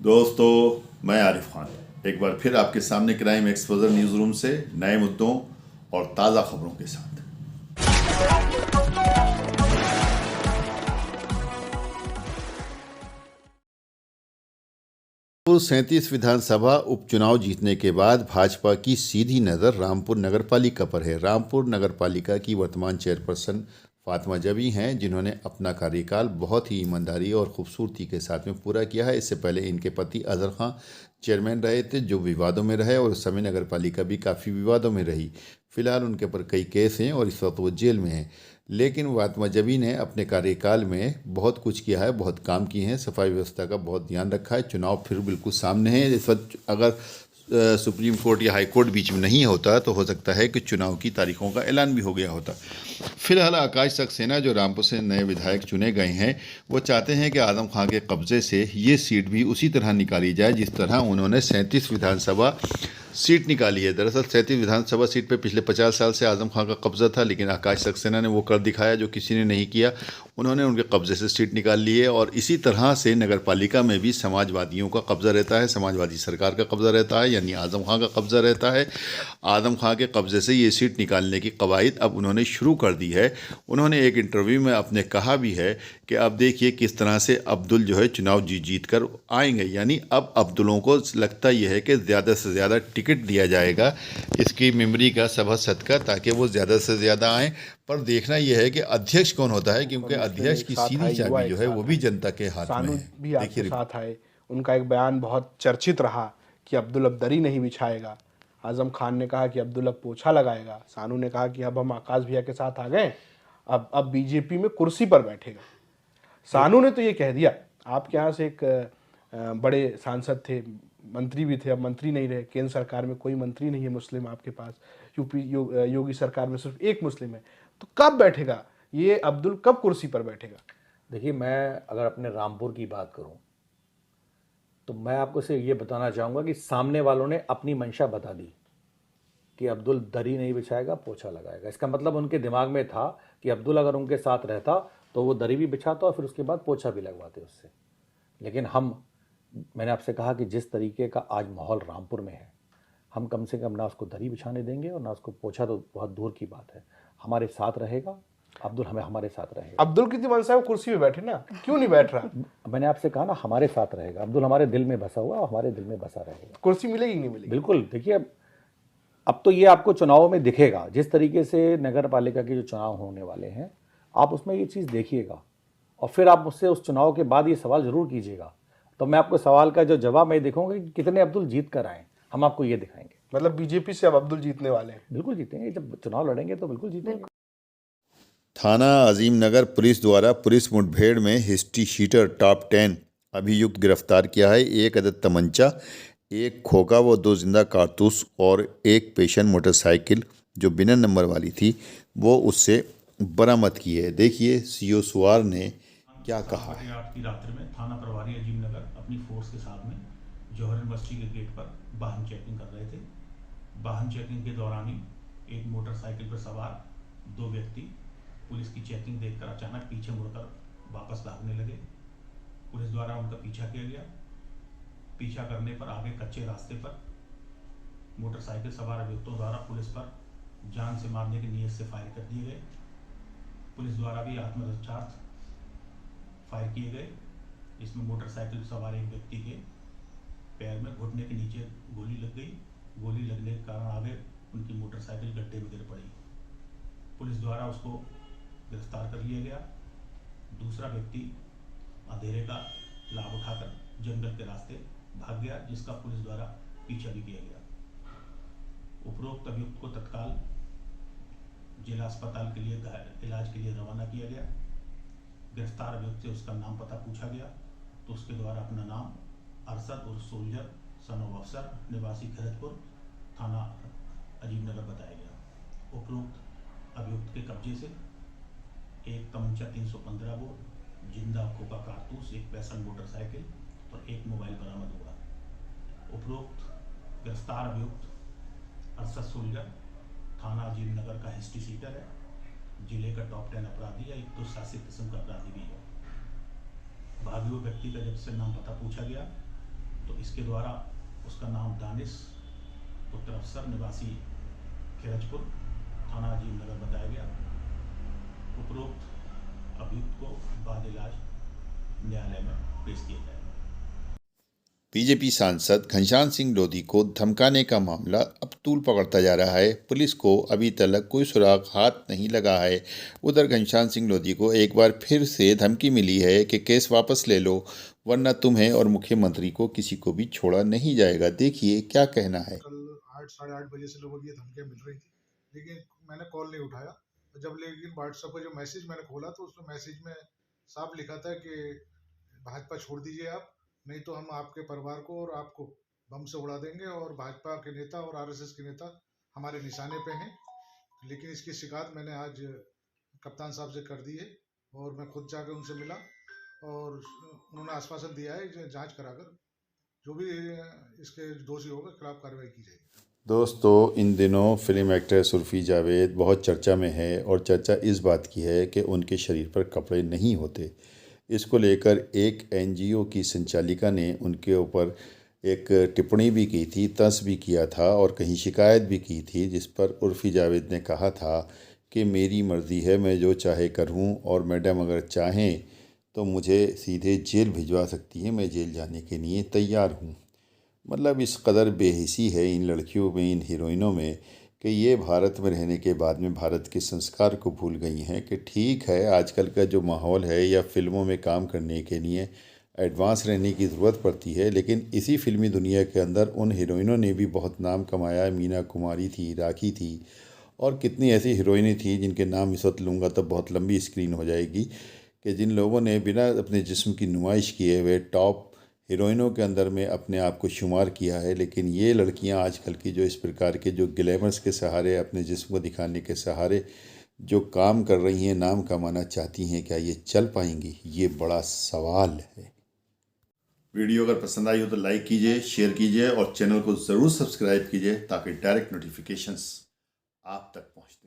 दोस्तों, मैं आरिफ खान एक बार फिर आपके सामने क्राइम एक्सपोजर न्यूज़ रूम से नए मुद्दों और ताज़ा खबरों के साथ। 37 विधानसभा उपचुनाव जीतने के बाद भाजपा की सीधी नज़र रामपुर नगरपालिका पर है। रामपुर नगरपालिका की वर्तमान चेयरपर्सन फातिमा जबी हैं, जिन्होंने अपना कार्यकाल बहुत ही ईमानदारी और खूबसूरती के साथ में पूरा किया है। इससे पहले इनके पति अजहर खां चेयरमैन रहे थे, जो विवादों में रहे और उस समय नगरपालिका भी काफ़ी विवादों में रही। फिलहाल उनके ऊपर कई केस हैं और इस वक्त वो जेल में हैं। लेकिन फातिमा जबी ने अपने कार्यकाल में बहुत कुछ किया है, बहुत काम किए हैं, सफाई व्यवस्था का बहुत ध्यान रखा है। चुनाव फिर बिल्कुल सामने है। इस वक्त अगर सुप्रीम कोर्ट या हाई कोर्ट बीच में नहीं होता तो हो सकता है कि चुनाव की तारीखों का ऐलान भी हो गया होता। फिलहाल आकाश सक्सेना, जो रामपुर से नए विधायक चुने गए हैं, वो चाहते हैं कि आजम खां के कब्जे से ये सीट भी उसी तरह निकाली जाए जिस तरह उन्होंने 37 विधानसभा सीट निकाली है। दरअसल 37 विधानसभा सीट पे पिछले 50 साल से आजम खां का कब्जा था, लेकिन आकाश सक्सेना ने वो कर दिखाया जो किसी ने नहीं किया। उन्होंने उनके कब्जे से सीट निकाल ली है और इसी तरह से नगरपालिका में भी समाजवादियों का कब्जा रहता है, समाजवादी सरकार का कब्जा रहता है, यानी आजम खां का कब्जा रहता है। आजम खां के कब्जे से ये सीट निकालने की कवायद अब उन्होंने शुरू कर दी है। उन्होंने एक इंटरव्यू में अपने कहा भी है कि अब देखिए किस तरह से अब्दुल जो है चुनाव जीत कर आएंगे। यानी अब अब्दुलों को लगता यह है कि ज़्यादा से ज़्यादा टिकट दिया जाएगा इसकी मेमोरी का, सभासद का, ताकि वो ज़्यादा से ज़्यादा आएँ। पर देखना यह है कि अध्यक्ष कौन होता है, क्योंकि अध्यक्ष की सीधी चाबी जो है वो भी जनता के हाथ में सानू है। भी आपके साथ आए। उनका एक बयान बहुत चर्चित रहा कि अब्दुल अब दरी नहीं बिछाएगा। आजम खान ने कहा कि अब्दुल अब पोछा लगाएगा। सानू ने कहा कि अब हम आकाश भैया के साथ आ गए, अब बीजेपी में कुर्सी पर बैठेगा। सानू ने तो ये कह दिया। आपके यहाँ से एक बड़े सांसद थे, मंत्री भी थे, अब मंत्री नहीं रहे। केंद्र सरकार में कोई मंत्री नहीं है मुस्लिम आपके पास। योगी सरकार में सिर्फ एक मुस्लिम है। तो कब बैठेगा ये अब्दुल, कब कुर्सी पर बैठेगा? देखिए, मैं अगर अपने रामपुर की बात करूं तो मैं आपको से ये बताना चाहूँगा कि सामने वालों ने अपनी मंशा बता दी कि अब्दुल दरी नहीं बिछाएगा, पोछा लगाएगा। इसका मतलब उनके दिमाग में था कि अब्दुल अगर उनके साथ रहता तो वो दरी भी बिछाता और फिर उसके बाद पोछा भी लगवाते उससे। लेकिन मैंने आपसे कहा कि जिस तरीके का आज माहौल रामपुर में है, हम कम से कम ना उसको दरी बिछाने देंगे और ना उसको पोछा, तो बहुत दूर की बात है। हमारे साथ रहेगा अब्दुल, हमारे साथ रहेगा। अब्दुल की मंशा है वो कुर्सी पे बैठे ना, क्यों नहीं बैठ रहा? मैंने आपसे कहा ना, हमारे साथ रहेगा अब्दुल, हमारे दिल में बसा हुआ, हमारे दिल में बसा रहेगा। कुर्सी मिलेगी नहीं मिलेगी? बिल्कुल। देखिए, अब तो ये आपको चुनाव में दिखेगा, जिस तरीके से नगर पालिका के जो चुनाव होने वाले हैं, आप उसमें ये चीज़ देखिएगा और फिर आप मुझसे उस चुनाव के बाद ये सवाल जरूर कीजिएगा। तो मैं आपको सवाल का जो जवाब मैं देखूंगा कि कितने अब्दुल जीत कर आए, हम आपको ये दिखाएंगे। मतलब बीजेपी से अब अब्दुल जीतने वाले हैं? बिल्कुल जीतेंगे, जब चुनाव लड़ेंगे तो बिल्कुल जीतेंगे। थाना अजीमनगर पुलिस द्वारा पुलिस मुठभेड़ में हिस्ट्री शीटर टॉप 10 अभियुक्त गिरफ्तार किया है। एक अदद तमंचा, एक खोखा व 2 जिंदा कारतूस और एक पेशन मोटरसाइकिल जो बिना नंबर वाली थी वो उससे बरामद की है। देखिए सीओ सुवार ने क्या कहा है। 8 की रात्रि में थाना प्रभारी अजीमनगर अपनी फोर्स के साथ में जौहर यूनिवर्सिटी के गेट पर वाहन चेकिंग कर रहे थे। वाहन चेकिंग के दौरान ही एक मोटरसाइकिल पर सवार 2 व्यक्ति पुलिस की चेकिंग देखकर अचानक पीछे मुड़कर वापस भागने लगे। पुलिस द्वारा उनका पीछा किया गया। पीछा करने पर आगे कच्चे रास्ते पर मोटरसाइकिल सवार अभियुक्तों द्वारा पुलिस पर जान से मारने की नीयत से फायर कर दिए गए। पुलिस द्वारा भी आत्मरक्षार्थ फायर किए गए। इसमें मोटरसाइकिल सवार एक व्यक्ति के पैर में घुटने के नीचे गोली लग गई। गोली लगने के कारण आगे उनकी मोटरसाइकिल गड्ढे में गिर पड़ी। पुलिस द्वारा उसको गिरफ्तार कर लिया गया। दूसरा व्यक्ति अंधेरे का लाभ उठाकर जंगल के रास्ते भाग गया, जिसका पुलिस द्वारा पीछा भी किया गया। उपरोक्त अभियुक्त को तत्काल जिला अस्पताल के लिए इलाज के लिए रवाना किया गया। गिरफ्तार अभियुक्त से उसका नाम पता पूछा गया तो उसके द्वारा अपना नाम अरशद उर्फ सोल्जर सन ऑफ अफसर निवासी खिरजपुर थाना अजीमनगर बताया गया। उपरोक्त अभियुक्त के कब्जे से एक तमंचा 315 बोर, जिंदा खोखा कारतूस, एक पैसन मोटरसाइकिल और एक मोबाइल बरामद हुआ। उपरोक्त गिरफ्तार अभियुक्त अरशद सोल्जर थाना अजीमनगर का हिस्ट्री शीटर है, जिले का टॉप 10 अपराधी या एक दुशासित किस्म का अपराधी भी है। भागे हुए व्यक्ति का जब से नाम पता पूछा गया तो इसके द्वारा उसका नाम दानिश पुत्र अफसर निवासी खिरजपुर थाना अजीम नगर बताया गया। उपरोक्त अभियुक्त को बाद इलाज न्यायालय में पेश किया जाएगा। बीजेपी सांसद घनश्याम सिंह लोधी को धमकाने का मामला अब तूल पकड़ता जा रहा है। पुलिस को अभी तक कोई सुराग हाथ नहीं लगा है। उधर घनश्याम सिंह लोधी को एक बार फिर से धमकी मिली है कि केस वापस ले लो, वरना तुम्हें और मुख्यमंत्री को किसी को भी छोड़ा नहीं जाएगा। देखिए क्या कहना है। कल 8 साढ़े 8 बजे से लोगों की ये धमकियां मिल रही थी, लेकिन मैंने कॉल नहीं उठाया। लेकिन व्हाट्सएप पर जो मैसेज मैंने खोला तो उसमें मैसेज में साफ लिखा था कि भाजपा छोड़ दीजिए आप, नहीं तो हम आपके परिवार को और आपको बम से उड़ा देंगे, और भाजपा के नेता और आरएसएस के नेता हमारे निशाने पे हैं। लेकिन इसकी शिकायत मैंने आज कप्तान साहब से कर दी है, और मैं खुद जाकर उनसे मिला, और उन्होंने आश्वासन दिया है कि जांच कराकर जो भी इसके दोषी होगा खिलाफ कार्रवाई की जाएगी। दोस्तों, इन दिनों फिल्म एक्ट्रेस उर्फी जावेद बहुत चर्चा में है, और चर्चा इस बात की है कि उनके शरीर पर कपड़े नहीं होते। इसको लेकर एक एनजीओ की संचालिका ने उनके ऊपर एक टिप्पणी भी की थी, तंज भी किया था और कहीं शिकायत भी की थी, जिस पर उर्फी जावेद ने कहा था कि मेरी मर्ज़ी है, मैं जो चाहे करूं, और मैडम अगर चाहें तो मुझे सीधे जेल भिजवा सकती हैं, मैं जेल जाने के लिए तैयार हूं। मतलब इस कदर बेहिसी है इन लड़कियों में, इन हीरोइनों में, कि ये भारत में रहने के बाद में भारत के संस्कार को भूल गई हैं। कि ठीक है, आजकल का जो माहौल है या फिल्मों में काम करने के लिए एडवांस रहने की ज़रूरत पड़ती है, लेकिन इसी फिल्मी दुनिया के अंदर उन हीरोइनों ने भी बहुत नाम कमाया। मीना कुमारी थी, राखी थी, और कितनी ऐसी हीरोइनें थी जिनके नाम इस वक्त लूँगा तो बहुत लंबी स्क्रीन हो जाएगी, कि जिन लोगों ने बिना अपने जिस्म की नुमाइश किए हुए टॉप हीरोइनों के अंदर में अपने आप को शुमार किया है। लेकिन ये लड़कियां आजकल की जो इस प्रकार के जो ग्लैमर्स के सहारे, अपने जिस्म को दिखाने के सहारे जो काम कर रही हैं, नाम कमाना चाहती हैं, क्या ये चल पाएंगी? ये बड़ा सवाल है। वीडियो अगर पसंद आई हो तो लाइक कीजिए, शेयर कीजिए, और चैनल को ज़रूर सब्सक्राइब कीजिए, ताकि डायरेक्ट नोटिफिकेशंस आप तक पहुँचते